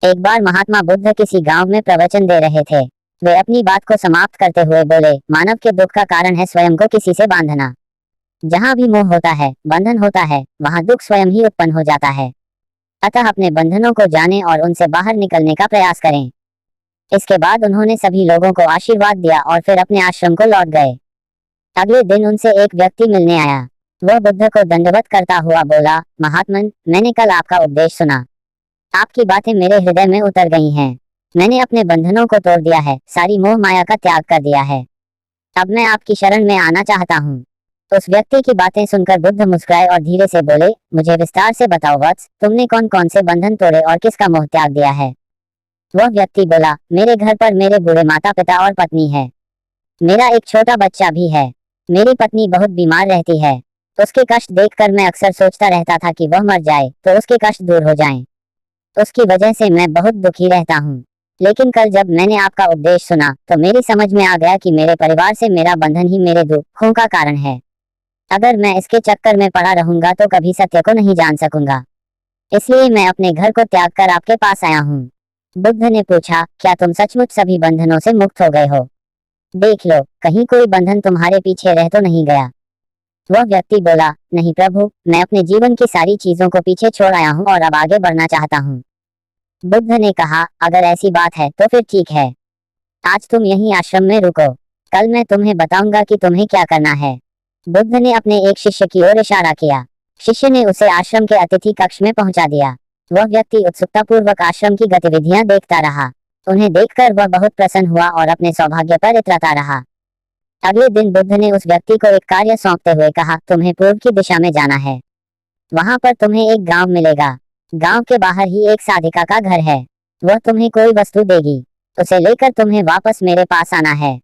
एक बार महात्मा बुद्ध किसी गांव में प्रवचन दे रहे थे। वे अपनी बात को समाप्त करते हुए बोले, मानव के दुख का कारण है स्वयं को किसी से बांधना। जहां भी मोह होता है, बंधन होता है, वहां दुख स्वयं ही उत्पन्न हो जाता है। अतः अपने बंधनों को जानें और उनसे बाहर निकलने का प्रयास करें। इसके बाद उन्होंने सभी लोगों को आशीर्वाद दिया और फिर अपने आश्रम को लौट गए। अगले दिन उनसे एक व्यक्ति मिलने आया। वह बुद्ध को दंडवत करता हुआ बोला, महात्मन, मैंने कल आपका उपदेश सुना। आपकी बातें मेरे हृदय में उतर गई हैं। मैंने अपने बंधनों को तोड़ दिया है, सारी मोह माया का त्याग कर दिया है। अब मैं आपकी शरण में आना चाहता हूँ। उस व्यक्ति की बातें सुनकर बुद्ध मुस्कुराए और धीरे से बोले, मुझे विस्तार से बताओ वत्स, तुमने कौन कौन से बंधन तोड़े और किसका मोह त्याग दिया है। वह व्यक्ति बोला, मेरे घर पर मेरे बूढ़े माता पिता और पत्नी है। मेरा एक छोटा बच्चा भी है। मेरी पत्नी बहुत बीमार रहती है। उसके कष्ट देखकर मैं अक्सर सोचता रहता था कि वह मर जाए तो उसके कष्ट दूर हो जाएं। उसकी वजह से मैं बहुत दुखी रहता हूँ। लेकिन कल जब मैंने आपका उपदेश सुना तो मेरी समझ में आ गया कि मेरे परिवार से मेरा बंधन ही मेरे दुखों का कारण है। अगर मैं इसके चक्कर में पड़ा रहूंगा तो कभी सत्य को नहीं जान सकूंगा। इसलिए मैं अपने घर को त्याग कर आपके पास आया हूँ। बुद्ध ने पूछा, क्या तुम सचमुच सभी बंधनों से मुक्त हो गए हो? देख लो, कहीं कोई बंधन तुम्हारे पीछे रह तो नहीं गया। वह व्यक्ति बोला, नहीं प्रभु, मैं अपने जीवन की सारी चीजों को पीछे छोड़ आया हूँ और अब आगे बढ़ना चाहता हूँ। बुद्ध ने कहा, अगर ऐसी बात है तो फिर ठीक है। आज तुम यहीं आश्रम में रुको। कल मैं तुम्हें बताऊंगा कि तुम्हें क्या करना है। बुद्ध ने अपने एक शिष्य की ओर इशारा किया। शिष्य ने उसे आश्रम के अतिथि कक्ष में पहुंचा दिया। वह व्यक्ति उत्सुकतापूर्वक आश्रम की गतिविधियां देखता रहा। उन्हें देखकर वह बहुत प्रसन्न हुआ और अपने सौभाग्य पर इतराता रहा। अगले दिन बुद्ध ने उस व्यक्ति को एक कार्य सौंपते हुए कहा, तुम्हें पूर्व की दिशा में जाना है। वहां पर तुम्हें एक गांव मिलेगा। गांव के बाहर ही एक साधिका का घर है। वह तुम्हें कोई वस्तु देगी। उसे लेकर तुम्हें वापस मेरे पास आना है।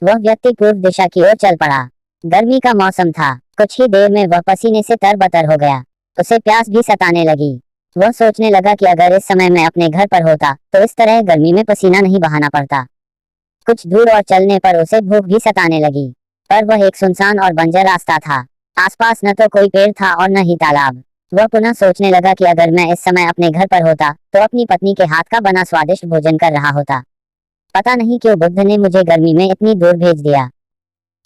वह व्यक्ति पूर्व दिशा की ओर चल पड़ा। गर्मी का मौसम था। कुछ ही देर में वह पसीने से तरबतर हो गया। उसे प्यास भी सताने लगी। वह सोचने लगा कि अगर इस समय मैं अपने घर पर होता तो इस तरह गर्मी में पसीना नहीं बहाना पड़ता। कुछ दूर और चलने पर उसे भूख भी सताने लगी। पर वह एक सुनसान और बंजर रास्ता था। आसपास न तो कोई पेड़ था और न ही तालाब। वह पुनः सोचने लगा कि अगर मैं इस समय अपने घर पर होता तो अपनी पत्नी के हाथ का बना स्वादिष्ट भोजन कर रहा होता। पता नहीं क्यों बुद्ध ने मुझे गर्मी में इतनी दूर भेज दिया।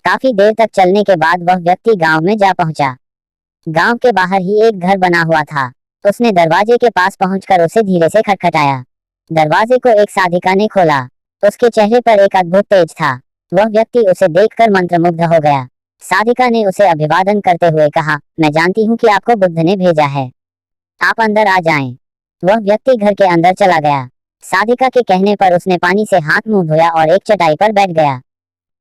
काफी देर तक चलने के बाद वह व्यक्ति गांव में जा पहुंचा। गांव के बाहर ही एक घर बना हुआ था। उसने दरवाजे के पास पहुंचकर उसे धीरे से खटखटाया। दरवाजे को एक साधिका ने खोला। उसके चेहरे पर एक अद्भुत तेज था। वह व्यक्ति उसे देखकर मंत्रमुग्ध हो गया। साधिका ने उसे अभिवादन करते हुए कहा, मैं जानती हूँ कि आपको बुद्ध ने भेजा है। आप अंदर आ जाएं। वह व्यक्ति घर के अंदर चला गया। साधिका के कहने पर उसने पानी से हाथ मुंह धोया और एक चटाई पर बैठ गया।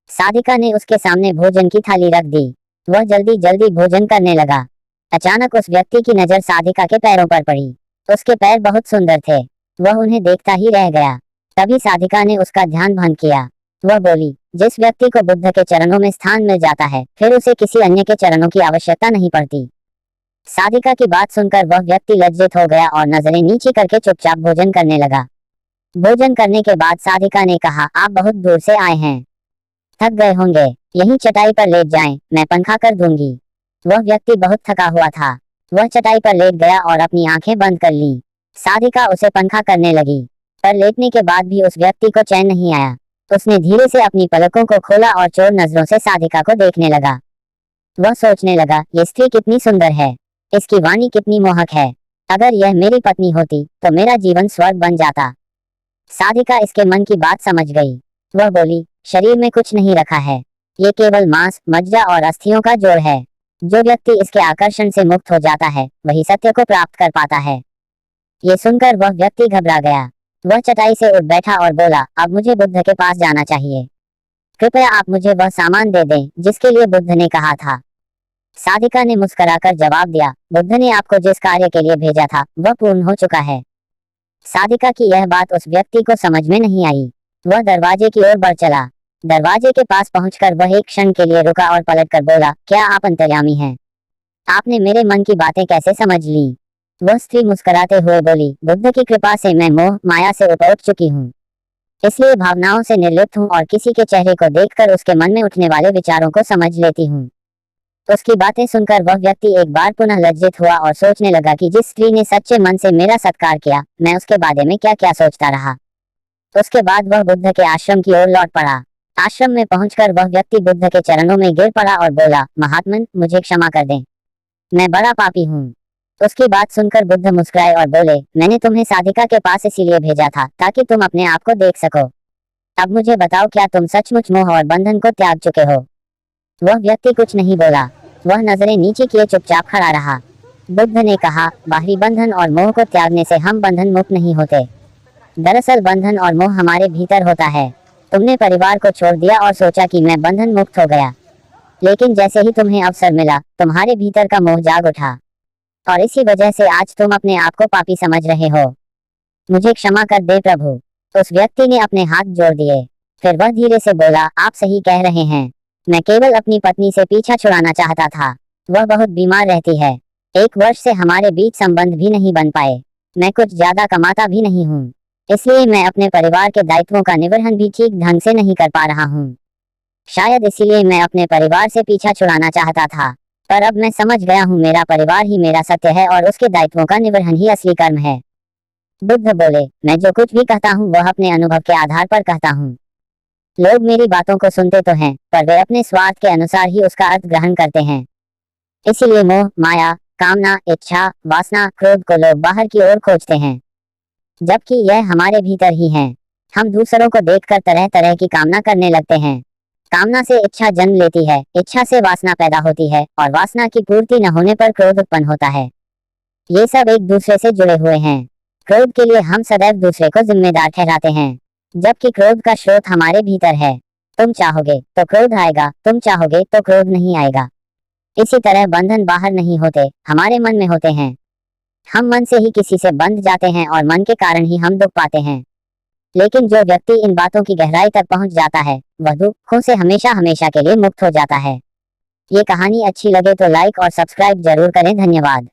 साधिका ने उसके सामने भोजन की थाली रख दी। वह जल्दी जल्दी भोजन करने लगा। अचानक उस व्यक्ति की नजर साधिका के पैरों पर पड़ी। उसके पैर बहुत सुंदर थे। वह उन्हें देखता ही रह गया। तभी साधिका ने उसका ध्यान भंग किया। वह बोली, जिस व्यक्ति को बुद्ध के चरणों में स्थान मिल जाता है फिर उसे किसी अन्य के चरणों की आवश्यकता नहीं पड़ती। साधिका की बात सुनकर वह व्यक्ति लज्जित हो गया और नजरें नीची करके चुपचाप भोजन करने लगा। भोजन करने के बाद साधिका ने कहा, आप बहुत दूर से आए हैं, थक गए होंगे, यहीं चटाई पर लेट जाएं, मैं पंखा कर दूंगी। वह व्यक्ति बहुत थका हुआ था। वह चटाई पर लेट गया और अपनी आंखें बंद कर ली। साधिका उसे पंखा करने लगी, पर लेटने के बाद भी उस व्यक्ति को चैन नहीं आया। उसने धीरे से अपनी पलकों को खोला और चोर नजरों से साधिका को देखने लगा। वह सोचने लगा, ये स्त्री कितनी सुंदर है, इसकी वाणी कितनी मोहक है। अगर यह मेरी पत्नी होती तो मेरा जीवन स्वर्ग बन जाता। साधिका इसके मन की बात समझ गई। वह बोली, शरीर में कुछ नहीं रखा है, ये केवल मांस, मज्जा और अस्थियों का जोड़ है। जो व्यक्ति इसके आकर्षण से मुक्त हो जाता है वही सत्य को प्राप्त कर पाता है। ये सुनकर वह व्यक्ति घबरा गया। वह चटाई से उठ बैठा और बोला, अब मुझे बुद्ध के पास जाना चाहिए। कृपया आप मुझे वह सामान दे दें जिसके लिए बुद्ध ने कहा था। साधिका ने मुस्कुराकर जवाब दिया, बुद्ध ने आपको जिस कार्य के लिए भेजा था वह पूर्ण हो चुका है। साधिका की यह बात उस व्यक्ति को समझ में नहीं आई। वह दरवाजे की ओर बढ़ चला। दरवाजे के पास पहुंचकर वह एक क्षण के लिए रुका और पलटकर बोला, क्या आप अंतर्यामी हैं? आपने मेरे मन की बातें कैसे समझ ली? वह स्त्री मुस्कुराते हुए बोली, बुद्ध की कृपा से मैं मोह माया से ऊपर उठ चुकी हूँ, इसलिए भावनाओं से निर्लिप्त हूँ और किसी के चेहरे को देखकर उसके मन में उठने वाले विचारों को समझ लेती हूँ। उसकी बातें सुनकर वह व्यक्ति एक बार पुनः लज्जित हुआ और सोचने लगा कि जिस स्त्री ने सच्चे मन से मेरा सत्कार किया, मैं उसके बारे में क्या क्या सोचता रहा। उसके बाद वह बुद्ध के आश्रम की ओर लौट पड़ा। आश्रम में पहुंचकर वह व्यक्ति बुद्ध के चरणों में गिर पड़ा और बोला, महात्मन, मुझे क्षमा कर दें, मैं बड़ा पापी हूँ। उसकी बात सुनकर बुद्ध मुस्कुराए और बोले, मैंने तुम्हें साधिका के पास इसीलिए भेजा था ताकि तुम अपने आप को देख सको। अब मुझे बताओ, क्या तुम सचमुच मोह और बंधन को त्याग चुके हो? वह व्यक्ति कुछ नहीं बोला। वह नजरें नीचे किए चुपचाप खड़ा रहा। बुद्ध ने कहा, बाहरी बंधन और मोह को त्यागने से हम बंधन मुक्त नहीं होते। दरअसल बंधन और मोह हमारे भीतर होता है। तुमने परिवार को छोड़ दिया और सोचा कि मैं बंधन मुक्त हो गया, लेकिन जैसे ही तुम्हें अवसर मिला, तुम्हारे भीतर का मोह जाग उठा और इसी वजह से आज तुम अपने आप को पापी समझ रहे हो। मुझे क्षमा कर दे प्रभु। उस व्यक्ति ने अपने हाथ जोड़ दिए। फिर वह धीरे से बोला, आप सही कह रहे हैं, मैं केवल अपनी पत्नी से पीछा छुड़ाना चाहता था। वह बहुत बीमार रहती है। 1 वर्ष से हमारे बीच संबंध भी नहीं बन पाए। मैं कुछ ज्यादा कमाता भी नहीं हूँ, इसलिए मैं अपने परिवार के दायित्वों का निर्वहन भी ठीक ढंग से नहीं कर पा रहा हूँ। शायद इसीलिए मैं अपने परिवार से पीछा छुड़ाना चाहता था, पर अब मैं समझ गया हूँ, मेरा परिवार ही मेरा सत्य है और उसके दायित्वों का निर्वहन ही असली कर्म है। बुद्ध बोले, मैं जो कुछ भी कहता हूँ वह अपने अनुभव के आधार पर कहता हूँ। लोग मेरी बातों को सुनते तो हैं, पर वे अपने स्वार्थ के अनुसार ही उसका अर्थ ग्रहण करते हैं। इसीलिए मोह, माया, कामना, इच्छा, वासना, क्रोध को लोग बाहर की ओर खोजते हैं, जबकि यह हमारे भीतर ही है। हम दूसरों को देखकर तरह तरह की कामना करने लगते हैं। कामना से इच्छा जन्म लेती है, इच्छा से वासना पैदा होती है और वासना की पूर्ति न होने पर क्रोध उत्पन्न होता है। ये सब एक दूसरे से जुड़े हुए हैं। क्रोध के लिए हम सदैव दूसरे को जिम्मेदार ठहराते हैं, जबकि क्रोध का स्रोत हमारे भीतर है। तुम चाहोगे तो क्रोध आएगा, तुम चाहोगे तो क्रोध नहीं आएगा। इसी तरह बंधन बाहर नहीं होते, हमारे मन में होते हैं। हम मन से ही किसी से बंध जाते हैं और मन के कारण ही हम दुख पाते हैं। लेकिन जो व्यक्ति इन बातों की गहराई तक पहुंच जाता है, वह दुखों से हमेशा हमेशा के लिए मुक्त हो जाता है। ये कहानी अच्छी लगे तो लाइक और सब्सक्राइब जरूर करें। धन्यवाद।